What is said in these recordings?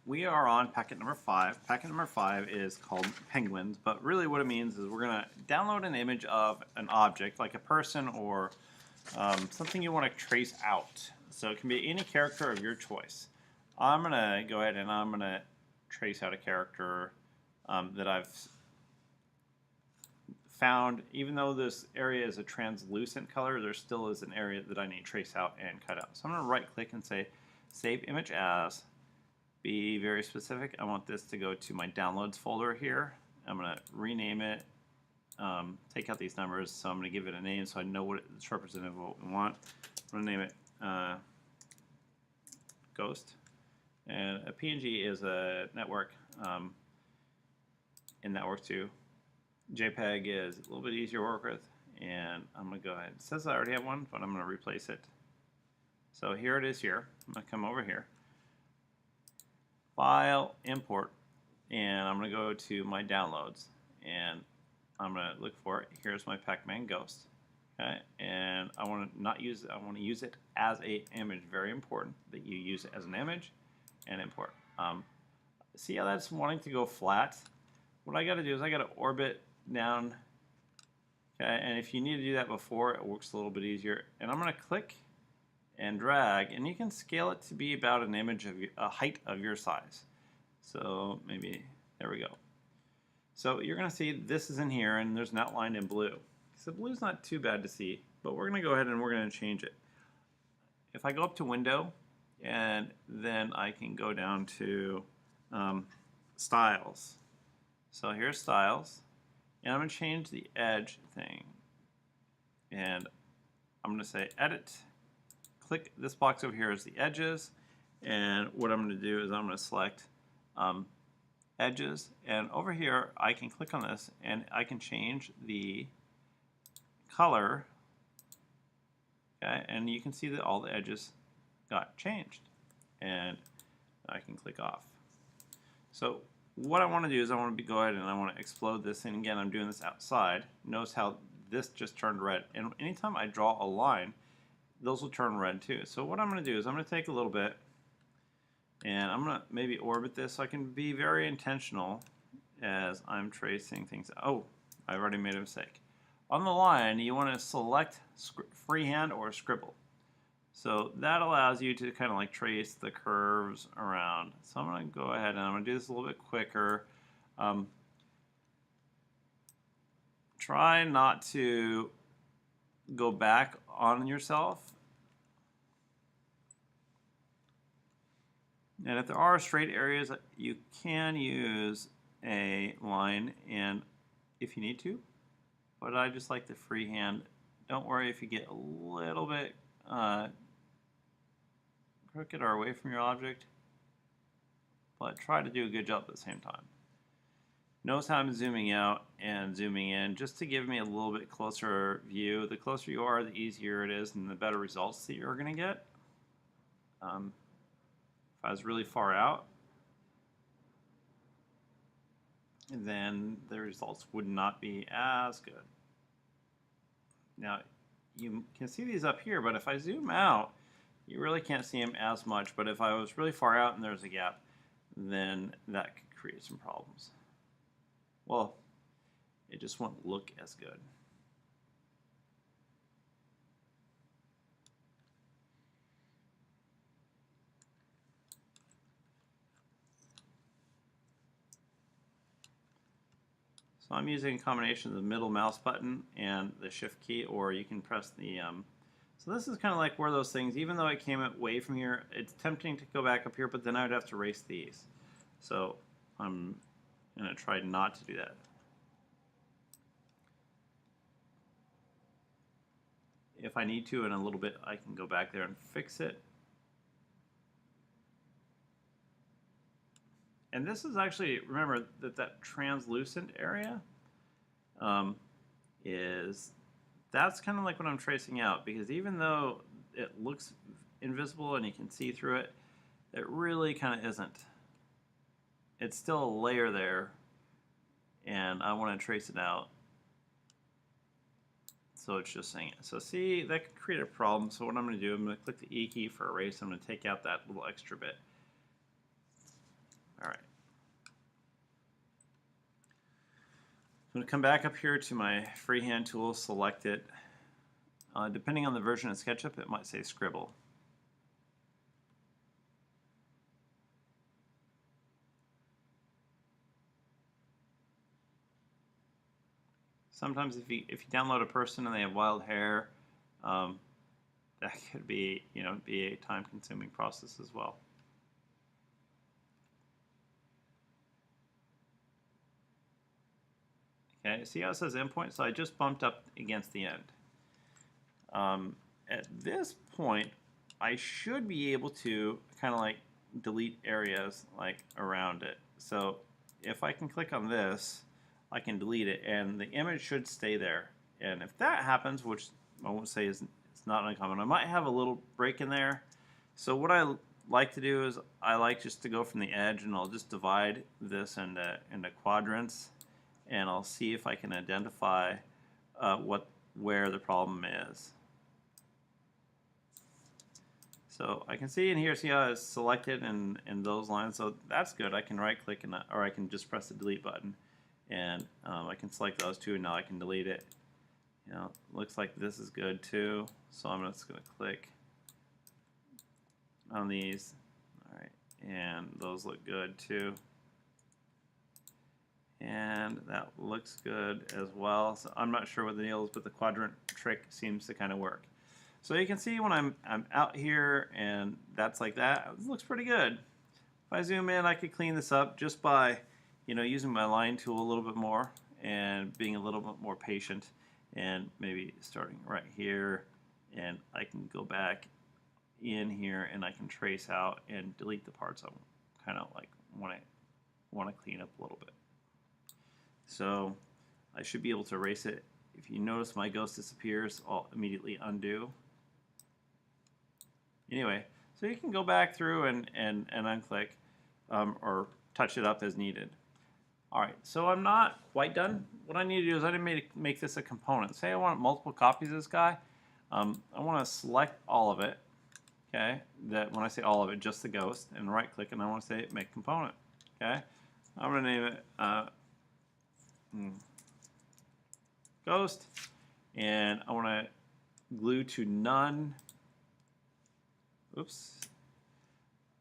we are on packet number 5. Packet number 5 is called Penguins, but really what it means is we're going to download an image of an object, like a person or something you want to trace out. So it can be any character of your choice. I'm going to go ahead and I'm going to trace out a character that I've found. Even though this area is a translucent color, there still is an area that I need to trace out and cut out. So I'm going to right click and say Save Image As. Be very specific. I want this to go to my downloads folder here. I'm going to rename it, take out these numbers, so I'm going to give it a name so I know what it's representative of what we want. I'm going to name it Ghost. And a PNG is a network in Network 2. JPEG is a little bit easier to work with, and I'm going to go ahead. It says I already have one, but I'm going to replace it. So here it is here. I'm going to come over here. File, import, and I'm going to go to my downloads, and I'm going to look for it. Here's my Pac-Man Ghost. Okay, and I want to not use it. I want to use it as an image. Very important that you use it as an image and import. See how that's wanting to go flat? What I got to do is I got to orbit down. Okay, and if you need to do that before, it works a little bit easier. And I'm going to click and drag, and you can scale it to be about an image of a height of your size. So maybe there we go. So you're going to see this is in here, and there's an outline in blue. So blue's not too bad to see, but we're going to go ahead and we're going to change it. If I go up to Window, and then I can go down to Styles. So here's Styles, and I'm going to change the edge thing, and I'm going to say Edit. Click this box over here as the edges, and what I'm going to do is I'm going to select edges, and over here I can click on this and I can change the color. Okay, and you can see that all the edges got changed, and I can click off. So what I want to do is I want to go ahead and I want to explode this, and again I'm doing this outside. Notice how this just turned red, and anytime I draw a line, those will turn red too. So what I'm going to do is I'm going to take a little bit and I'm going to maybe orbit this so I can be very intentional as I'm tracing things. Oh, I've already made a mistake. On the line, you want to select freehand or scribble. So that allows you to kind of like trace the curves around. So I'm going to go ahead and I'm going to do this a little bit quicker. Try not to go back on yourself. And if there are straight areas, you can use a line and if you need to, but I just like the freehand. Don't worry if you get a little bit crooked or away from your object, but try to do a good job at the same time. Notice how I'm zooming out and zooming in just to give me a little bit closer view. The closer you are, the easier it is and the better results that you're going to get. If I was really far out, then the results would not be as good. Now, you can see these up here, but if I zoom out, you really can't see them as much. But if I was really far out and there's a gap, then that could create some problems. Well, it just won't look as good. So I'm using a combination of the middle mouse button and the shift key, or you can press the so this is kind of like where those things, even though it came away from here, it's tempting to go back up here, but then I would have to erase these. So I'm going to try not to do that. If I need to in a little bit, I can go back there and fix it. And this is actually, remember that translucent area that's kind of like what I'm tracing out, because even though it looks invisible and you can see through it, it really kind of isn't. It's still a layer there, and I want to trace it out. So it's just saying it. So see, that could create a problem. So what I'm going to do, I'm going to click the E key for erase. I'm going to take out that little extra bit. All right. I'm going to come back up here to my freehand tool, select it. Depending on the version of SketchUp, it might say Scribble. Sometimes if you download a person and they have wild hair, that could be a time-consuming process as well. Okay, see how it says endpoint? So I just bumped up against the end. At this point, I should be able to kind of like delete areas like around it. So if I can click on this, I can delete it, and the image should stay there. And if that happens, which I won't say is it's not uncommon, I might have a little break in there. So what I like to do is I like just to go from the edge, and I'll just divide this into quadrants, and I'll see if I can identify where the problem is. So I can see in here, see how it's selected in those lines. So that's good. I can right click or I can just press the delete button, and I can select those two, and now I can delete it. Looks like this is good too. So I'm just going to click on these. All right, and those look good too. And that looks good as well. So I'm not sure what the deal is, but the quadrant trick seems to kind of work. So you can see when I'm out here, and that's like that. It looks pretty good. If I zoom in, I could clean this up just by using my line tool a little bit more and being a little bit more patient, and maybe starting right here, and I can go back in here and I can trace out and delete the parts I kind of like want to clean up a little bit. So I should be able to erase it. If you notice my ghost disappears, I'll immediately undo. Anyway, so you can go back through and unclick or touch it up as needed. All right, so I'm not quite done. What I need to do is I need to make this a component. Say I want multiple copies of this guy. I want to select all of it. Okay, that when I say all of it, just the ghost, and right click, and I want to say make component. Okay, I'm going to name it ghost, and I want to glue to none. Oops.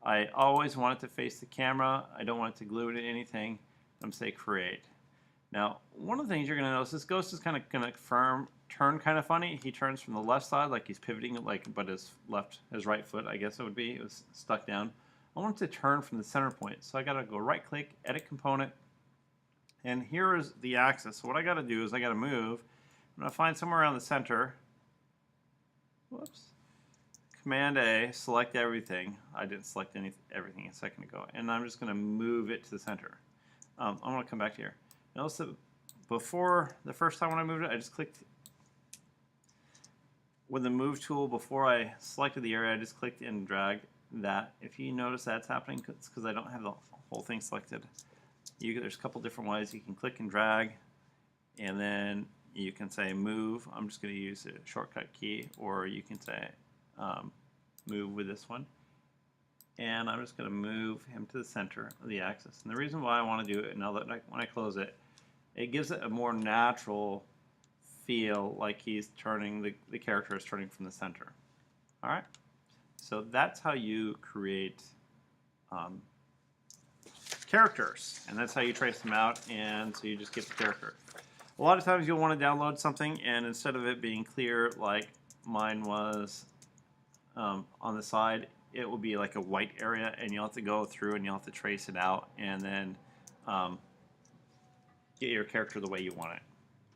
I always want it to face the camera. I don't want it to glue to anything. I'm going to say create. Now, one of the things you're going to notice, this ghost is kind of going to turn kind of funny. He turns from the left side like he's pivoting, but his right foot, I guess it would be, it was stuck down. I want it to turn from the center point. So I got to go right click, edit component, and here is the axis. So what I got to do is I got to move. I'm going to find somewhere around the center. Whoops. Command A, select everything. I didn't select everything a second ago, and I'm just going to move it to the center. I'm going to come back here. Notice that before the first time when I moved it, I just clicked with the move tool. Before I selected the area, I just clicked and dragged that. If you notice that's happening, it's because I don't have the whole thing selected. There's a couple different ways you can click and drag, and then you can say move. I'm just going to use a shortcut key, or you can say move with this one. And I'm just going to move him to the center of the axis. And the reason why I want to do it, now that when I close it, it gives it a more natural feel, like he's turning, the character is turning from the center. All right? So that's how you create characters, and that's how you trace them out, and so you just get the character. A lot of times you'll want to download something, and instead of it being clear like mine was on the side, it will be like a white area, and you'll have to go through and you'll have to trace it out, and then get your character the way you want it.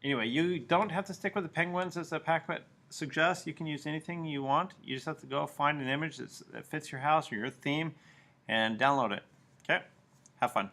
Anyway, you don't have to stick with the penguins as the PackMet suggests. You can use anything you want. You just have to go find an image that fits your house or your theme and download it. Okay? Have fun.